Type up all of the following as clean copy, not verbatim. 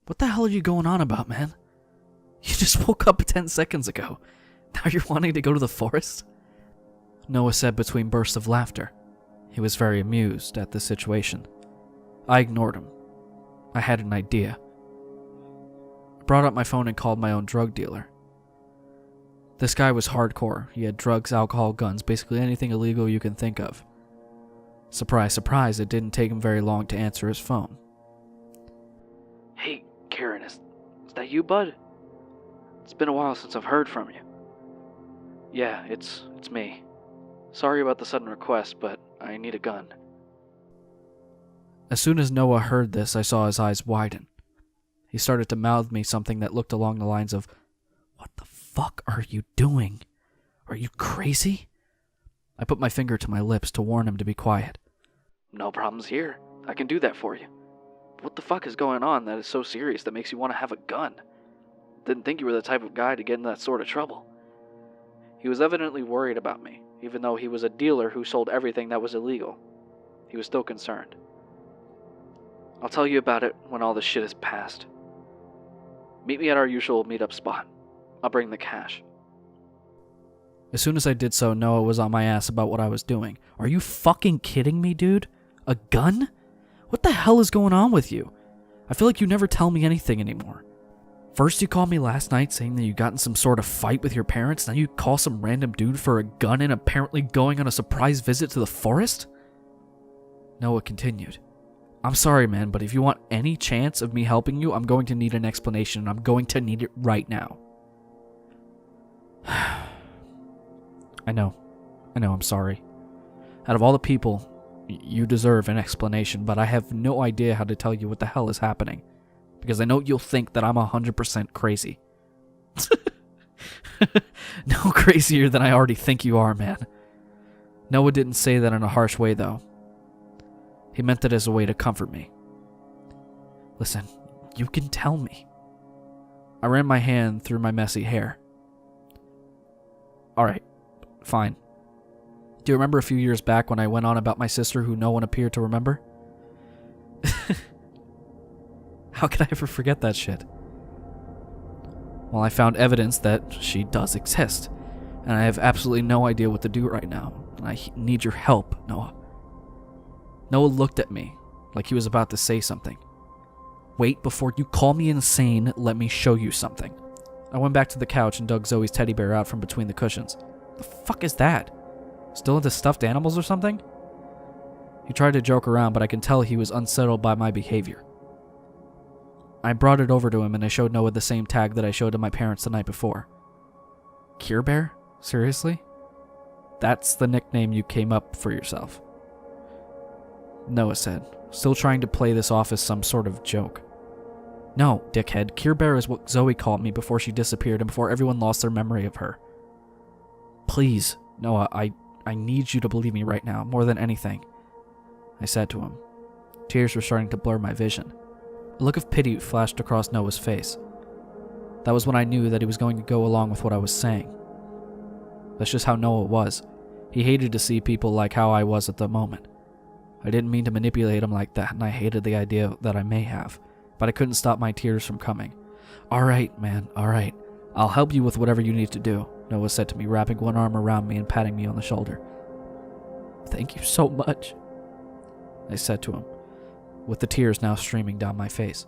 What the hell are you going on about, man? You just woke up 10 seconds ago. Now you're wanting to go to the forest? Noah said between bursts of laughter. He was very amused at the situation. I ignored him. I had an idea. I brought up my phone and called my own drug dealer. This guy was hardcore. He had drugs, alcohol, guns, basically anything illegal you can think of. Surprise, surprise, it didn't take him very long to answer his phone. Hey, Kieren, is that you, bud? It's been a while since I've heard from you. Yeah, it's me. Sorry about the sudden request, but I need a gun. As soon as Noah heard this, I saw his eyes widen. He started to mouth me something that looked along the lines of, "What the fuck are you doing? Are you crazy?" I put my finger to my lips to warn him to be quiet. No problems here. I can do that for you. What the fuck is going on that is so serious that makes you want to have a gun? Didn't think you were the type of guy to get in that sort of trouble. He was evidently worried about me, even though he was a dealer who sold everything that was illegal. He was still concerned. I'll tell you about it when all this shit is past. Meet me at our usual meetup spot. I'll bring the cash. As soon as I did so, Noah was on my ass about what I was doing. Are you fucking kidding me, dude? A gun? What the hell is going on with you? I feel like you never tell me anything anymore. First you called me last night saying that you got in some sort of fight with your parents, now you call some random dude for a gun and apparently going on a surprise visit to the forest? Noah continued. I'm sorry, man, but if you want any chance of me helping you, I'm going to need an explanation, and I'm going to need it right now. I know, I'm sorry. Out of all the people, you deserve an explanation, but I have no idea how to tell you what the hell is happening. Because I know you'll think that I'm 100% crazy. No crazier than I already think you are, man. Noah didn't say that in a harsh way, though. He meant it as a way to comfort me. Listen, you can tell me. I ran my hand through my messy hair. Alright, fine. Do you remember a few years back when I went on about my sister who no one appeared to remember? How could I ever forget that shit? Well, I found evidence that she does exist, and I have absolutely no idea what to do right now, and I need your help, Noah. Noah looked at me like he was about to say something. Wait, before you call me insane, let me show you something. I went back to the couch and dug Zoe's teddy bear out from between the cushions. The fuck is that? Still into stuffed animals or something? He tried to joke around, but I can tell he was unsettled by my behavior. I brought it over to him and I showed Noah the same tag that I showed to my parents the night before. Care Bear? Seriously? That's the nickname you came up for yourself. Noah said, still trying to play this off as some sort of joke. No, dickhead, Care Bear is what Zoe called me before she disappeared and before everyone lost their memory of her. Please, Noah, I need you to believe me right now, more than anything, I said to him. Tears were starting to blur my vision. A look of pity flashed across Noah's face. That was when I knew that he was going to go along with what I was saying. That's just how Noah was. He hated to see people like how I was at the moment. I didn't mean to manipulate him like that, and I hated the idea that I may have, but I couldn't stop my tears from coming. Alright, man, alright. I'll help you with whatever you need to do, Noah said to me, wrapping one arm around me and patting me on the shoulder. Thank you so much, I said to him, with the tears now streaming down my face.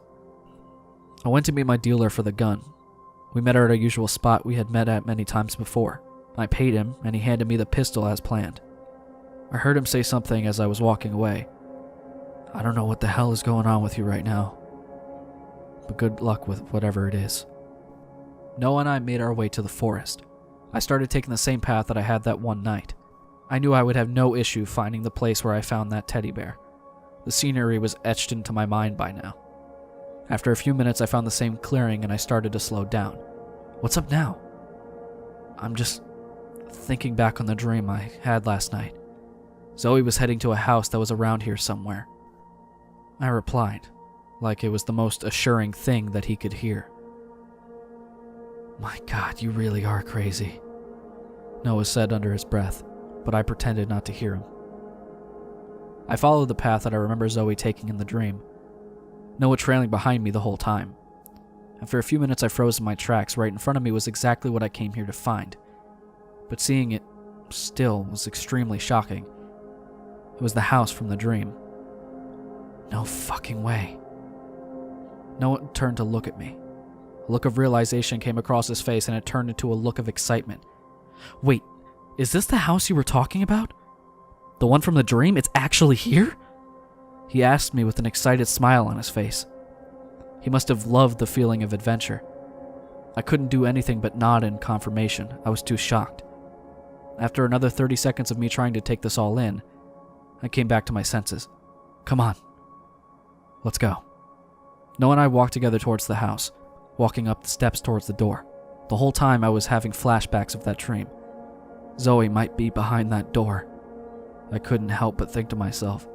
I went to meet my dealer for the gun. We met her at our usual spot we had met at many times before. I paid him, and he handed me the pistol as planned. I heard him say something as I was walking away. I don't know what the hell is going on with you right now, but good luck with whatever it is. Noah and I made our way to the forest. I started taking the same path that I had that one night. I knew I would have no issue finding the place where I found that teddy bear. The scenery was etched into my mind by now. After a few minutes, I found the same clearing and I started to slow down. What's up now? I'm just thinking back on the dream I had last night. Zoe was heading to a house that was around here somewhere. I replied, like it was the most assuring thing that he could hear. My God, you really are crazy, Noah said under his breath, but I pretended not to hear him. I followed the path that I remember Zoe taking in the dream, Noah trailing behind me the whole time. After a few minutes, I froze in my tracks. Right in front of me was exactly what I came here to find. But seeing it still was extremely shocking. It was the house from the dream. No fucking way. Noah turned to look at me. A look of realization came across his face, and it turned into a look of excitement. Wait, is this the house you were talking about? The one from the dream? It's actually here? He asked me with an excited smile on his face. He must have loved the feeling of adventure. I couldn't do anything but nod in confirmation. I was too shocked. After another 30 seconds of me trying to take this all in, I came back to my senses. Come on. Let's go. Noah and I walked together towards the house, walking up the steps towards the door. The whole time I was having flashbacks of that dream. Zoe might be behind that door. I couldn't help but think to myself,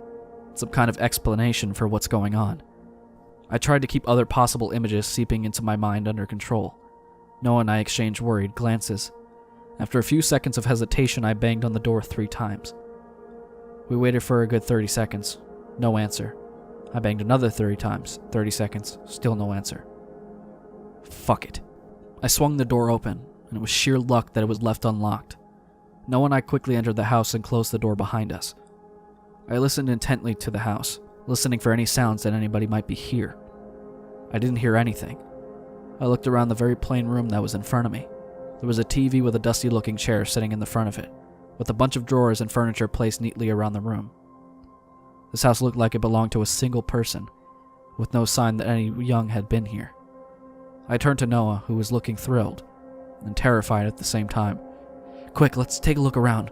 some kind of explanation for what's going on. I tried to keep other possible images seeping into my mind under control. Noah and I exchanged worried glances. After a few seconds of hesitation, I banged on the door 3 times. We waited for a good 30 seconds. No answer. I banged another 30 times. 30 seconds. Still no answer. Fuck it. I swung the door open, and it was sheer luck that it was left unlocked. Noah and I quickly entered the house and closed the door behind us. I listened intently to the house, listening for any sounds that anybody might be here. I didn't hear anything. I looked around the very plain room that was in front of me. There was a TV with a dusty-looking chair sitting in the front of it, with a bunch of drawers and furniture placed neatly around the room. This house looked like it belonged to a single person, with no sign that any young had been here. I turned to Noah, who was looking thrilled and terrified at the same time. Quick, let's take a look around.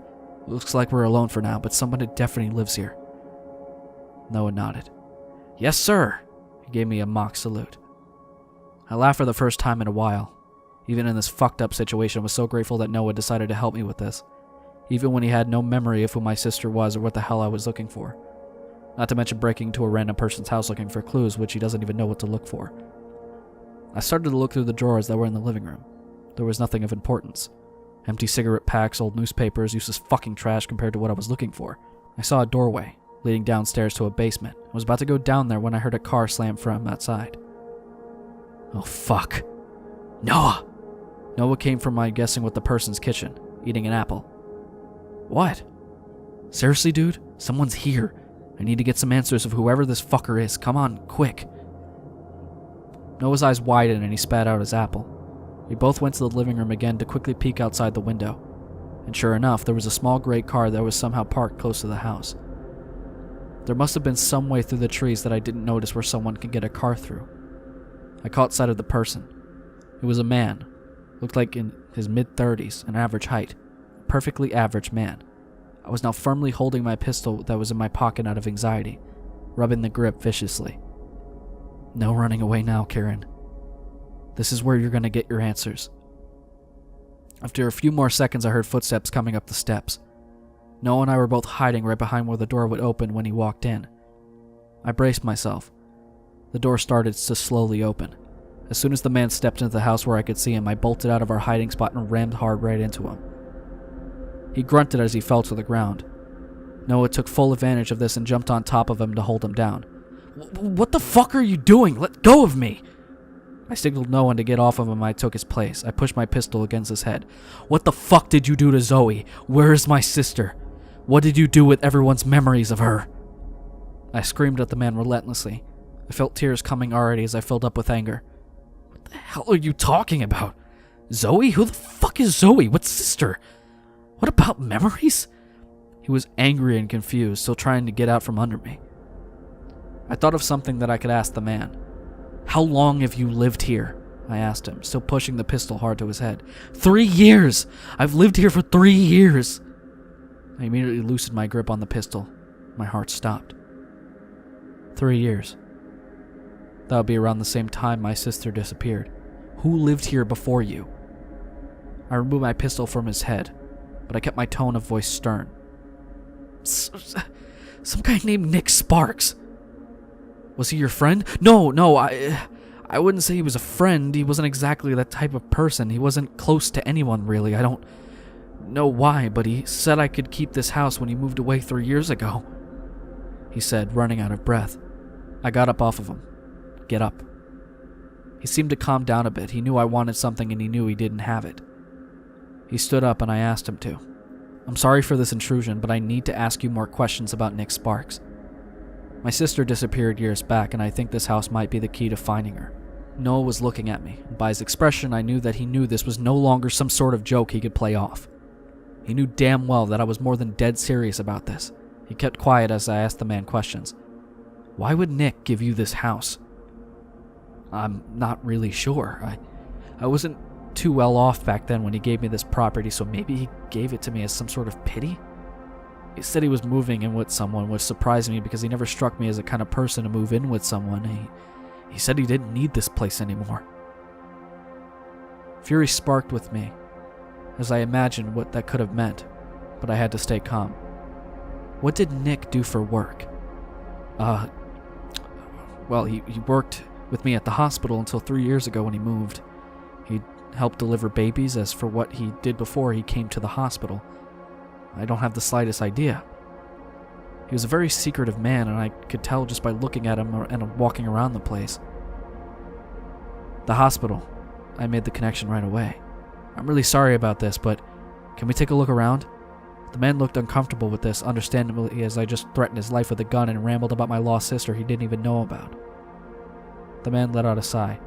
Looks like we're alone for now, but somebody definitely lives here. Noah nodded. Yes, sir. He gave me a mock salute. I laughed for the first time in a while. Even in this fucked up situation, I was so grateful that Noah decided to help me with this, even when he had no memory of who my sister was or what the hell I was looking for. Not to mention breaking into a random person's house looking for clues, which he doesn't even know what to look for. I started to look through the drawers that were in the living room. There was nothing of importance. Empty cigarette packs, old newspapers, useless fucking trash compared to what I was looking for. I saw a doorway leading downstairs to a basement. I was about to go down there when I heard a car slam from outside. Oh fuck. Noah! Noah came from my guessing what the person's kitchen, eating an apple. What? Seriously, dude? Someone's here. I need to get some answers of whoever this fucker is. Come on, quick. Noah's eyes widened and he spat out his apple. We both went to the living room again to quickly peek outside the window. And sure enough, there was a small gray car that was somehow parked close to the house. There must have been some way through the trees that I didn't notice where someone could get a car through. I caught sight of the person. It was a man. Looked like in his mid-30s, an average height. A perfectly average man. I was now firmly holding my pistol that was in my pocket out of anxiety, rubbing the grip viciously. No running away now, Kieren. This is where you're going to get your answers. After a few more seconds, I heard footsteps coming up the steps. Noah and I were both hiding right behind where the door would open when he walked in. I braced myself. The door started to slowly open. As soon as the man stepped into the house where I could see him, I bolted out of our hiding spot and rammed hard right into him. He grunted as he fell to the ground. Noah took full advantage of this and jumped on top of him to hold him down. What the fuck are you doing? Let go of me! I signaled Noah to get off of him and I took his place. I pushed my pistol against his head. What the fuck did you do to Zoe? Where is my sister? What did you do with everyone's memories of her? I screamed at the man relentlessly. I felt tears coming already as I filled up with anger. What the hell are you talking about? Zoe? Who the fuck is Zoe? What sister? What about memories? He was angry and confused, still trying to get out from under me. I thought of something that I could ask the man. How long have you lived here? I asked him, still pushing the pistol hard to his head. 3 years! I've lived here for 3 years! I immediately loosened my grip on the pistol. My heart stopped. 3 years. That would be around the same time my sister disappeared. Who lived here before you? I removed my pistol from his head, but I kept my tone of voice stern. Some guy named Nick Sparks. Was he your friend? No, I wouldn't say he was a friend. He wasn't exactly that type of person. He wasn't close to anyone, really. I don't know why, but he said I could keep this house when he moved away 3 years ago. He said, running out of breath. I got up off of him. Get up. He seemed to calm down a bit. He knew I wanted something and he knew he didn't have it. He stood up and I asked him to. I'm sorry for this intrusion, but I need to ask you more questions about Nick Sparks. My sister disappeared years back, and I think this house might be the key to finding her. Noah was looking at me, and by his expression I knew that he knew this was no longer some sort of joke he could play off. He knew damn well that I was more than dead serious about this. He kept quiet as I asked the man questions. Why would Nick give you this house? I'm not really sure. I wasn't too well off back then when he gave me this property, so maybe he gave it to me as some sort of pity? He said he was moving in with someone, which surprised me because he never struck me as the kind of person to move in with someone. He said he didn't need this place anymore. Fury sparked with me as I imagined what that could have meant, but I had to stay calm. What did Nick do for work? Well, he worked with me at the hospital until 3 years ago when he moved. He helped deliver babies. As for what he did before he came to the hospital, I don't have the slightest idea. He was a very secretive man, and I could tell just by looking at him and walking around the place. The hospital. I made the connection right away. I'm really sorry about this, but can we take a look around? The man looked uncomfortable with this, understandably, as I just threatened his life with a gun and rambled about my lost sister he didn't even know about. The man let out a sigh.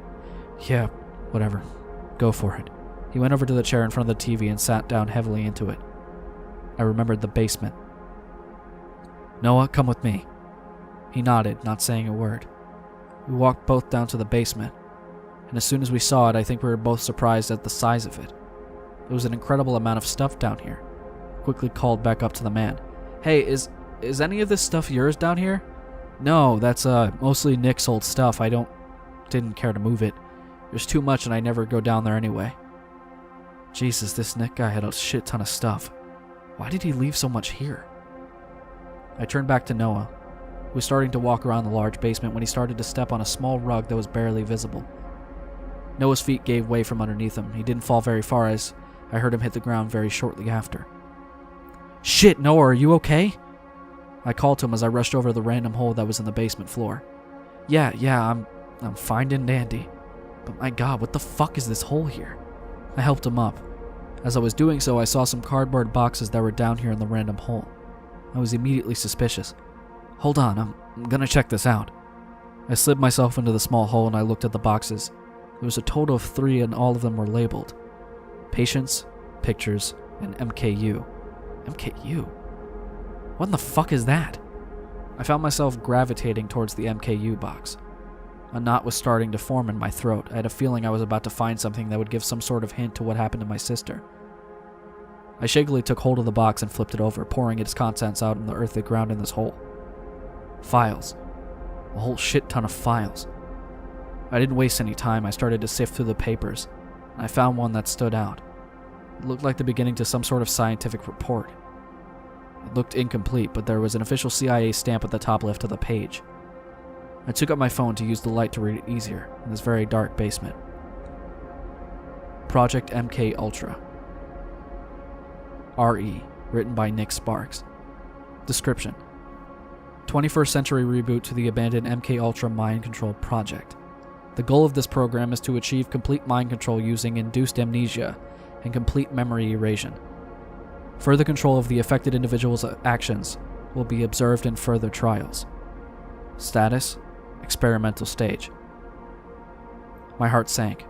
Yeah, whatever. Go for it. He went over to the chair in front of the TV and sat down heavily into it. I remembered the basement. Noah, come with me. He nodded, not saying a word. We walked both down to the basement, and as soon as we saw it, I think we were both surprised at the size of it. There was an incredible amount of stuff down here. Quickly called back up to the man. Hey, is any of this stuff yours down here? No, that's mostly Nick's old stuff. I didn't care to move it. There's too much and I never go down there anyway. Jesus, this Nick guy had a shit ton of stuff. Why did he leave so much here? I turned back to Noah, who was starting to walk around the large basement when he started to step on a small rug that was barely visible. Noah's feet gave way from underneath him. He didn't fall very far as I heard him hit the ground very shortly after. Shit, Noah, are you okay? I called to him as I rushed over the random hole that was in the basement floor. Yeah, I'm fine and dandy. But my god, what the fuck is this hole here? I helped him up. As I was doing so, I saw some cardboard boxes that were down here in the random hole. I was immediately suspicious. Hold on, I'm gonna check this out. I slid myself into the small hole and I looked at the boxes. There was a total of 3 and all of them were labeled. Patients, Pictures, and MKU. MKU? What in the fuck is that? I found myself gravitating towards the MKU box. A knot was starting to form in my throat. I had a feeling I was about to find something that would give some sort of hint to what happened to my sister. I shakily took hold of the box and flipped it over, pouring its contents out in the earthy ground in this hole. Files. A whole shit ton of files. I didn't waste any time. I started to sift through the papers, and I found one that stood out. It looked like the beginning to some sort of scientific report. It looked incomplete, but there was an official CIA stamp at the top left of the page. I took up my phone to use the light to read it easier in this very dark basement. Project MK Ultra. RE, written by Nick Sparks. Description: 21st century reboot to the abandoned MK Ultra mind control project. The goal of this program is to achieve complete mind control using induced amnesia and complete memory erasure. Further control of the affected individual's actions will be observed in further trials. Status: experimental stage. My heart sank.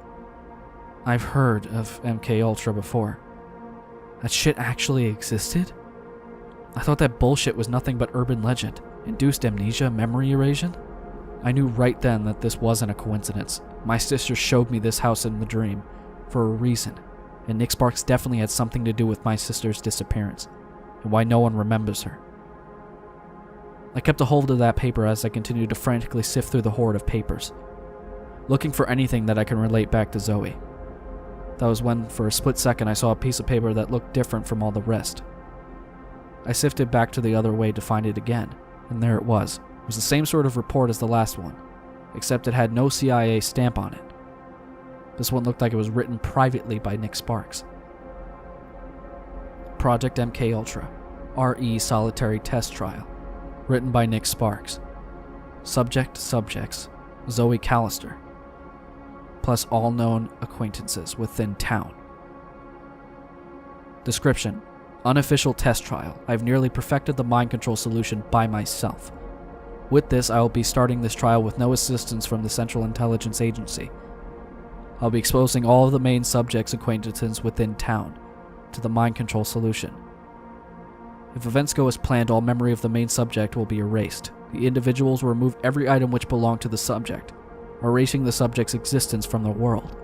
I've heard of MK Ultra before. That shit actually existed? I thought that bullshit was nothing but urban legend. Induced amnesia, memory erasure? I knew right then that this wasn't a coincidence. My sister showed me this house in the dream for a reason, and Nick Sparks definitely had something to do with my sister's disappearance, and why no one remembers her. I kept a hold of that paper as I continued to frantically sift through the horde of papers, looking for anything that I can relate back to Zoe. That was when, for a split second, I saw a piece of paper that looked different from all the rest. I sifted back to the other way to find it again, and there it was. It was the same sort of report as the last one, except it had no CIA stamp on it. This one looked like it was written privately by Nick Sparks. Project MK Ultra, RE Solitary Test Trial, written by Nick Sparks. Subjects: Zoe Callister. plus all known acquaintances within town. Description: unofficial test trial. I've nearly perfected the mind control solution by myself. With this, I will be starting this trial with no assistance from the Central Intelligence Agency. I'll be exposing all of the main subjects' acquaintances within town to the mind control solution. If events go as planned, all memory of the main subject will be erased. The individuals will remove every item which belonged to the subject, erasing the subject's existence from the world.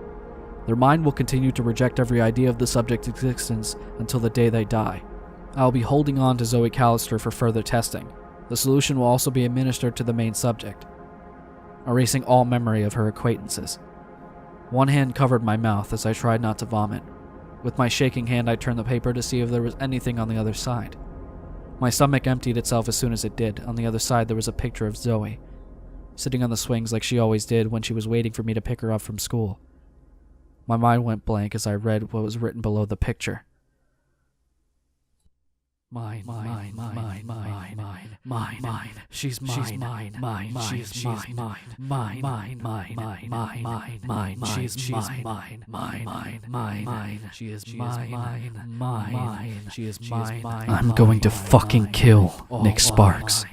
Their mind will continue to reject every idea of the subject's existence until the day they die. I will be holding on to Zoe Callister for further testing. The solution will also be administered to the main subject, erasing all memory of her acquaintances. One hand covered my mouth as I tried not to vomit. With my shaking hand, I turned the paper to see if there was anything on the other side. My stomach emptied itself as soon as it did. On the other side, there was a picture of Zoe, sitting on the swings like she always did when she was waiting for me to pick her up from school. My mind went blank as I read what was written below the picture. Mine. She's mine. She's mine. I'm going to fucking kill Nick Sparks.